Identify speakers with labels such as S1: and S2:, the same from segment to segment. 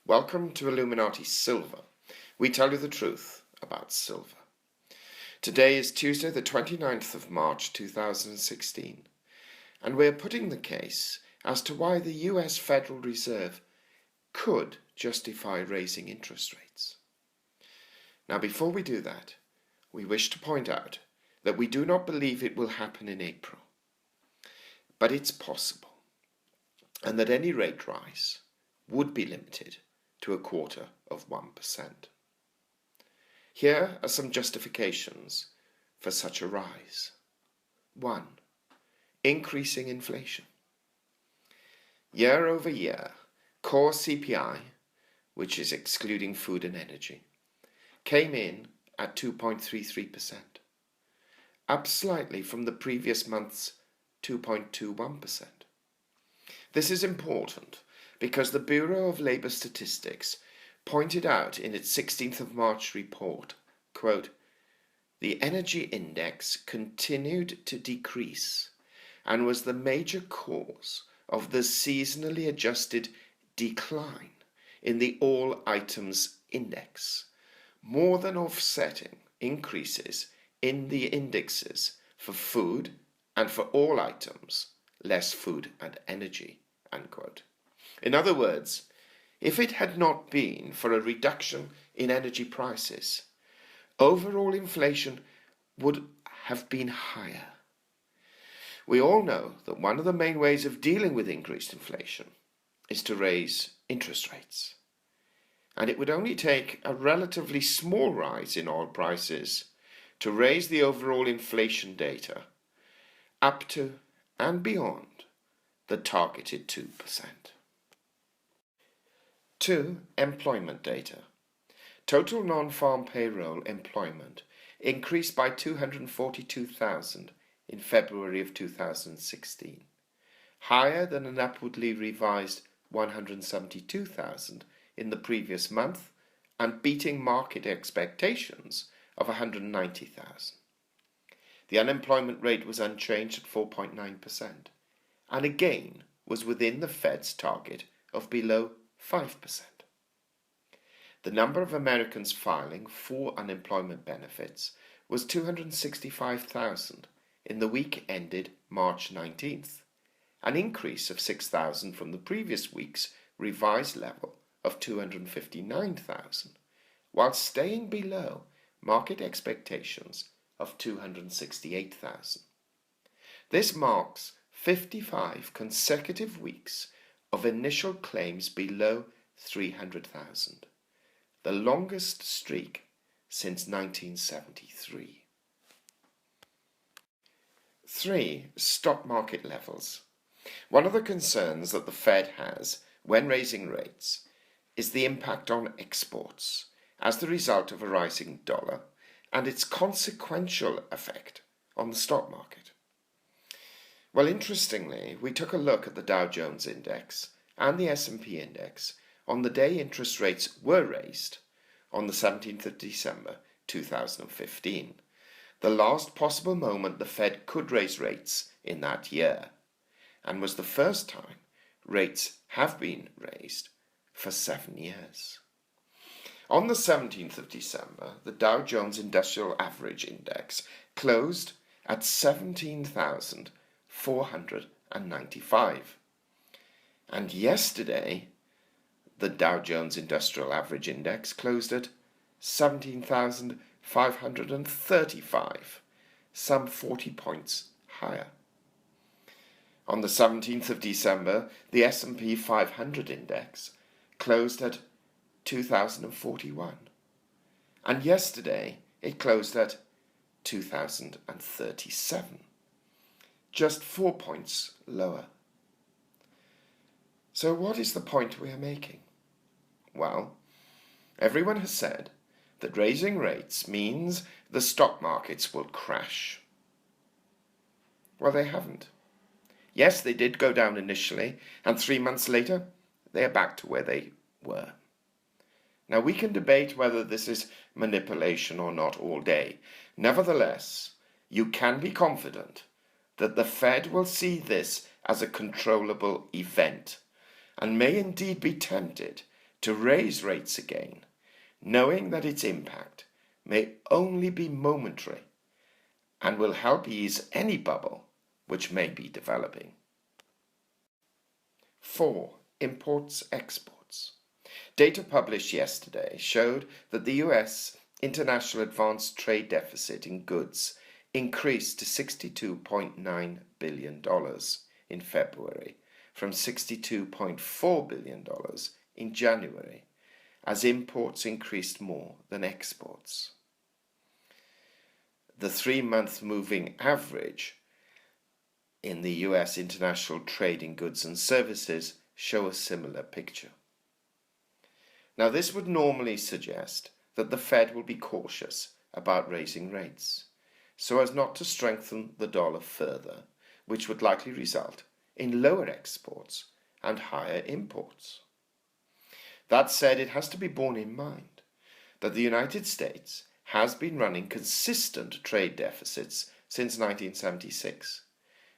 S1: Welcome to Illuminati Silver. We tell you the truth about silver. Today is Tuesday, the 29th of March 2016, and we're putting the case as to why the US Federal Reserve could justify raising interest rates. Now, before we do that, we wish to point out that we do not believe it will happen in April, but it's possible, and that any rate rise would be limited to 0.25%. Here are some justifications for such a rise. 1. Increasing inflation. Year over year, core CPI, which is excluding food and energy, came in at 2.33%, up slightly from the previous month's 2.21%. This is important because the Bureau of Labour Statistics pointed out in its 16th of March report, quote, "The energy index continued to decrease and was the major cause of the seasonally adjusted decline in the all items index, more than offsetting increases in the indexes for food and for all items, less food and energy," unquote. In other words, if it had not been for a reduction in energy prices, overall inflation would have been higher. We all know that one of the main ways of dealing with increased inflation is to raise interest rates. And it would only take a relatively small rise in oil prices to raise the overall inflation data up to and beyond the targeted 2%. 2. Employment data. Total non-farm payroll employment increased by 242,000 in February of 2016, higher than an upwardly revised 172,000 in the previous month and beating market expectations of 190,000. The unemployment rate was unchanged at 4.9% and again was within the Fed's target of below 5%. The number of Americans filing for unemployment benefits was 265,000 in the week ended March 19th, an increase of 6,000 from the previous week's revised level of 259,000, while staying below market expectations of 268,000. This marks 55 consecutive weeks of initial claims below 300,000, the longest streak since 1973. 3. Stock market levels. One of the concerns that the Fed has when raising rates is the impact on exports as the result of a rising dollar and its consequential effect on the stock market. Well, interestingly, we took a look at the Dow Jones Index and the S&P Index on the day interest rates were raised on the 17th of December 2015, the last possible moment the Fed could raise rates in that year, and was the first time rates have been raised for 7 years. On the 17th of December, the Dow Jones Industrial Average Index closed at 17,495. And yesterday, the Dow Jones Industrial Average Index closed at 17,535, some 40 points higher. On the 17th of December, the S&P 500 Index closed at 2,041, and yesterday it closed at 2,037, just 4 points lower. So what is the point we are making? Well, everyone has said that raising rates means the stock markets will crash. Well, they haven't. Yes, they did go down initially, and 3 months later, they are back to where they were. Now, we can debate whether this is manipulation or not all day. Nevertheless, you can be confident that the Fed will see this as a controllable event and may indeed be tempted to raise rates again, knowing that its impact may only be momentary and will help ease any bubble which may be developing. 4. Imports-exports. Data published yesterday showed that the US international advanced trade deficit in goods increased to $62.9 billion in February from $62.4 billion in January, as imports increased more than exports. The 3-month moving average in the US international trade in goods and services show a similar picture. Now, this would normally suggest that the Fed will be cautious about raising rates, so as not to strengthen the dollar further, which would likely result in lower exports and higher imports. That said, it has to be borne in mind that the United States has been running consistent trade deficits since 1976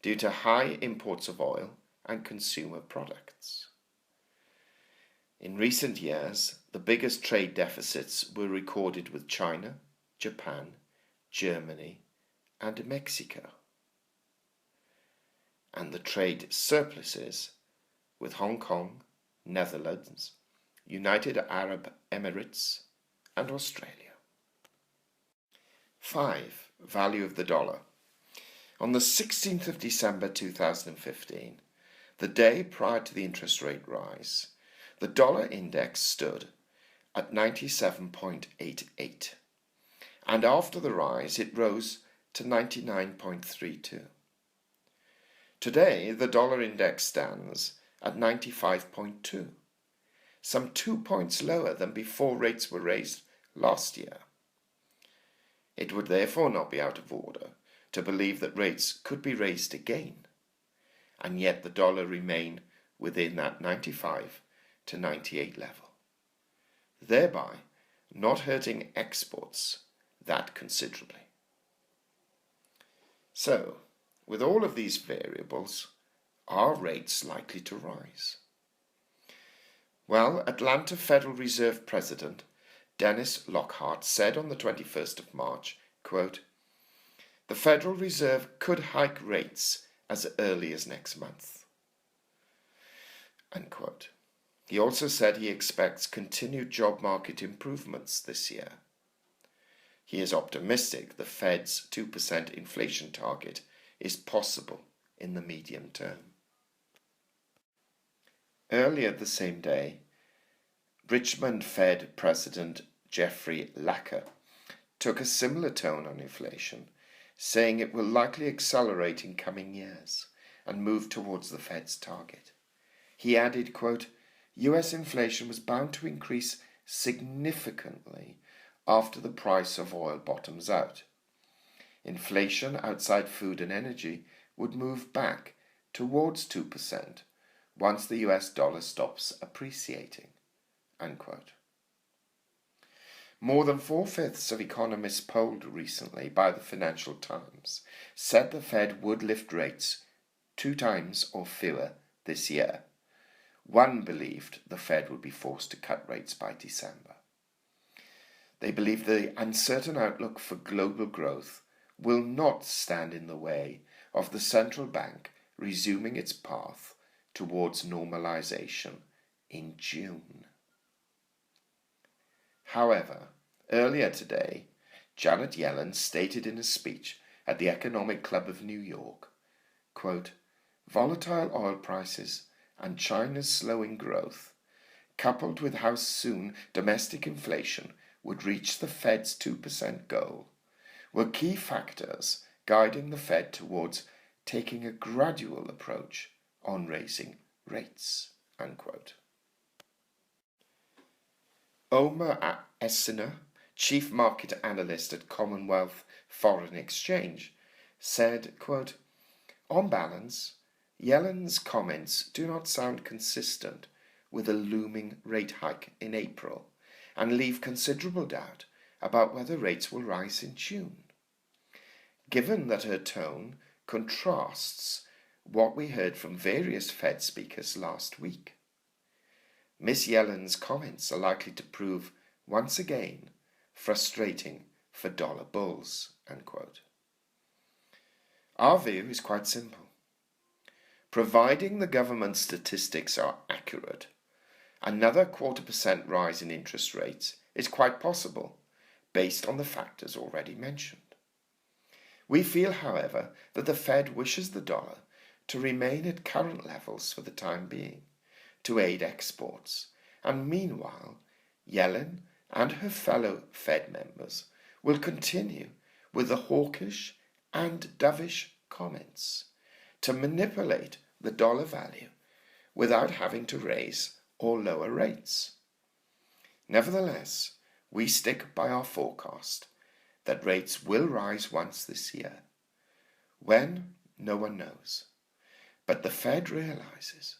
S1: due to high imports of oil and consumer products. In recent years, the biggest trade deficits were recorded with China, Japan, Germany, and Mexico, and the trade surpluses with Hong Kong, Netherlands, United Arab Emirates, and Australia. 5. Value of the dollar. On the 16th of December 2015, the day prior to the interest rate rise, the dollar index stood at 97.88, and after the rise it rose to 99.32. Today, the dollar index stands at 95.2, some 2 points lower than before rates were raised last year. It would therefore not be out of order to believe that rates could be raised again, and yet the dollar remain within that 95 to 98 level, thereby not hurting exports that considerably. So, with all of these variables, are rates likely to rise? Well, Atlanta Federal Reserve President Dennis Lockhart said on the 21st of March, quote, "The Federal Reserve could hike rates as early as next month." Unquote. He also said he expects continued job market improvements this year. He is optimistic the Fed's 2% inflation target is possible in the medium term. Earlier the same day, Richmond Fed President Jeffrey Lacker took a similar tone on inflation, saying it will likely accelerate in coming years and move towards the Fed's target. He added, quote, "US inflation was bound to increase significantly after the price of oil bottoms out. Inflation outside food and energy would move back towards 2% once the US dollar stops appreciating." Unquote. More than 4/5 of economists polled recently by the Financial Times said the Fed would lift rates 2 times or fewer this year. One believed the Fed would be forced to cut rates by December. They believe the uncertain outlook for global growth will not stand in the way of the central bank resuming its path towards normalisation in June. However, earlier today, Janet Yellen stated in a speech at the Economic Club of New York, quote, "Volatile oil prices and China's slowing growth, coupled with how soon domestic inflation would reach the Fed's 2% goal, were key factors guiding the Fed towards taking a gradual approach on raising rates." Unquote. Omer Essner, chief market analyst at Commonwealth Foreign Exchange, said, quote, "On balance, Yellen's comments do not sound consistent with a looming rate hike in April and leave considerable doubt about whether rates will rise in June. Given that her tone contrasts what we heard from various Fed speakers last week, Miss Yellen's comments are likely to prove, once again, frustrating for dollar bulls, unquote. Our view is quite simple. Providing the government statistics are accurate, another 0.25% rise in interest rates is quite possible, based on the factors already mentioned. We feel, however, that the Fed wishes the dollar to remain at current levels for the time being, to aid exports, and meanwhile, Yellen and her fellow Fed members will continue with the hawkish and dovish comments to manipulate the dollar value without having to raise or lower rates. Nevertheless, we stick by our forecast that rates will rise once this year. When, no one knows. But the Fed realizes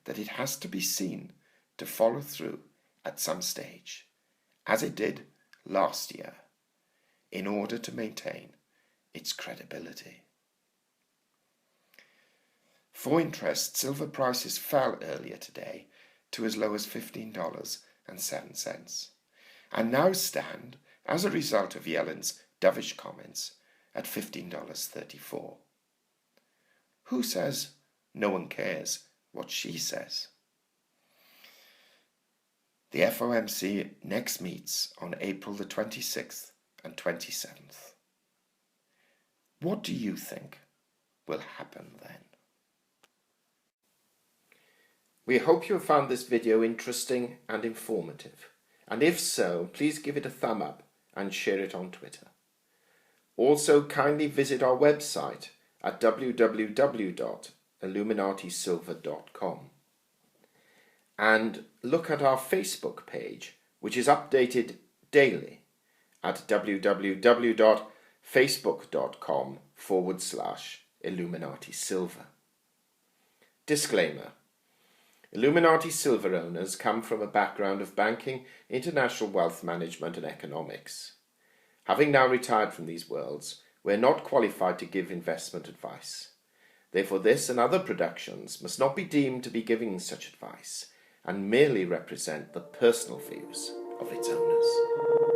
S1: that it has to be seen to follow through at some stage, as it did last year, in order to maintain its credibility. For interest, silver prices fell earlier today to as low as $15.07, and now stand, as a result of Yellen's dovish comments, at $15.34. Who says no one cares what she says? The FOMC next meets on April the 26th and 27th. What do you think will happen then? We hope you have found this video interesting and informative, and if so, please give it a thumb up and share it on Twitter. Also, kindly visit our website at www.illuminatisilver.com and look at our Facebook page, which is updated daily at www.facebook.com/IlluminatiSilver. Disclaimer: Illuminati Silver owners come from a background of banking, international wealth management and economics. Having now retired from these worlds, we are not qualified to give investment advice. Therefore, this and other productions must not be deemed to be giving such advice and merely represent the personal views of its owners.